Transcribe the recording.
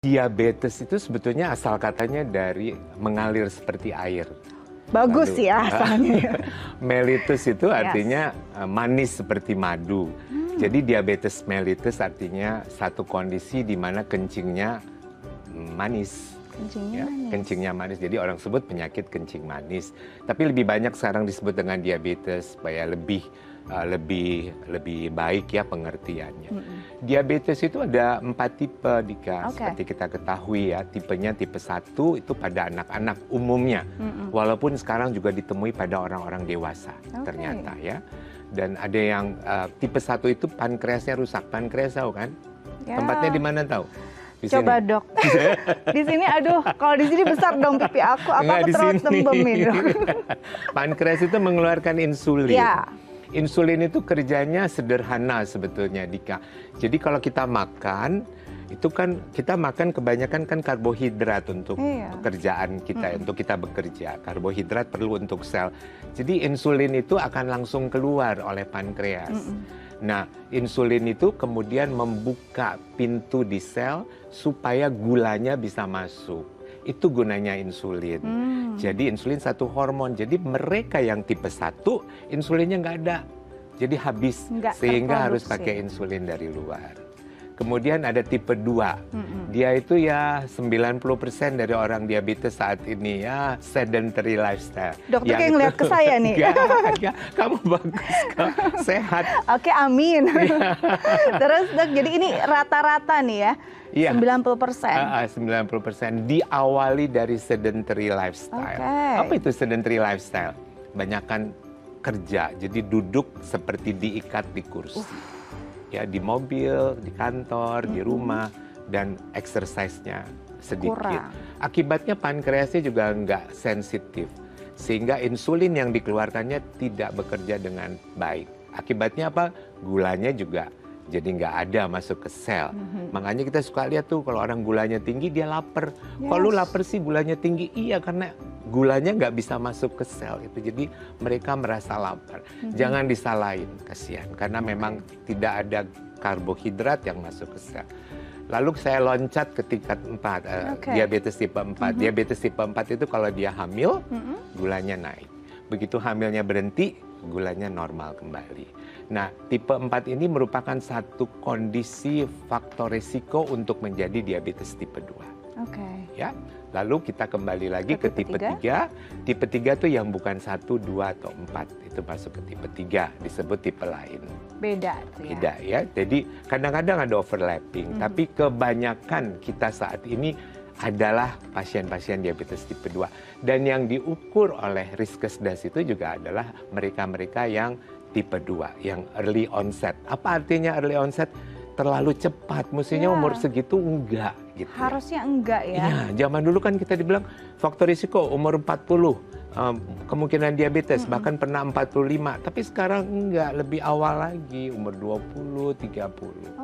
Diabetes itu sebetulnya asal katanya dari mengalir seperti air. Bagus ya asalnya. Mellitus itu artinya manis seperti madu. Jadi diabetes mellitus artinya satu kondisi di mana kencingnya manis. Kencingnya manis. Jadi orang sebut penyakit kencing manis. Tapi lebih banyak sekarang disebut dengan diabetes supaya lebih baik ya pengertiannya. Diabetes itu ada 4 tipe, Dika. Seperti kita ketahui ya, tipenya tipe 1 itu pada anak-anak umumnya. Walaupun sekarang juga ditemui pada orang-orang dewasa ternyata ya. Dan ada yang tipe 1 itu pankreasnya rusak. Pankreas tahu kan? Tempatnya di mana tahu? Di Coba sini. dok, di sini aduh kalau di sini besar dong pipi aku, apa aku terlalu tembemin dok? Pankreas itu mengeluarkan insulin. Ya. Insulin itu kerjanya sederhana sebetulnya, Dika. Jadi kalau kita makan, itu kan kita makan kebanyakan kan karbohidrat untuk pekerjaan kita, untuk kita bekerja. Karbohidrat perlu untuk sel. Jadi insulin itu akan langsung keluar oleh pankreas. Nah, insulin itu kemudian membuka pintu di sel supaya gulanya bisa masuk. Itu gunanya insulin. Jadi insulin satu hormon. Jadi mereka yang tipe 1, insulinnya nggak ada. Jadi habis. Sehingga harus pakai insulin dari luar. Kemudian ada tipe 2. Dia itu ya 90% dari orang diabetes saat ini ya sedentary lifestyle. Dokter kayak ngeliat ke saya nih. Enggak, kamu bagus kok, sehat. Oke, amin. Terus dok, jadi ini rata-rata nih ya, 90%. 90% diawali dari sedentary lifestyle. Apa itu sedentary lifestyle? Banyakan kerja, jadi duduk seperti diikat di kursi. Ya, di mobil, di kantor, di rumah, dan exercise-nya sedikit. Akibatnya pankreasnya juga nggak sensitif, sehingga insulin yang dikeluarkannya tidak bekerja dengan baik. Akibatnya apa? Gulanya juga jadi nggak ada masuk ke sel. Makanya kita suka lihat tuh kalau orang gulanya tinggi dia lapar. Kalau lu lapar sih gulanya tinggi, iya karena gulanya nggak bisa masuk ke sel itu. Jadi mereka merasa lapar. Jangan disalahin, kasihan. Karena memang tidak ada karbohidrat yang masuk ke sel. Lalu saya loncat ke tingkat 4, diabetes tipe 4. Diabetes tipe 4 itu kalau dia hamil, gulanya naik. Begitu hamilnya berhenti, gulanya normal kembali. Nah, tipe 4 ini merupakan satu kondisi faktor risiko untuk menjadi diabetes tipe 2. Ya. Lalu kita kembali lagi ke tipe 3. Tipe 3 itu yang bukan 1, 2, atau 4. Itu masuk ke tipe 3, disebut tipe lain. Beda ya. Jadi kadang-kadang ada overlapping, tapi kebanyakan kita saat ini adalah pasien-pasien diabetes tipe 2. Dan yang diukur oleh Riskesdas itu juga adalah mereka-mereka yang tipe 2, yang early onset. Apa artinya early onset? Terlalu cepat, mestinya umur segitu enggak. Gitu harusnya enggak ya? Iya, zaman dulu kan kita dibilang faktor risiko umur 40, kemungkinan diabetes, bahkan pernah 45. Tapi sekarang enggak, lebih awal lagi, umur 20, 30.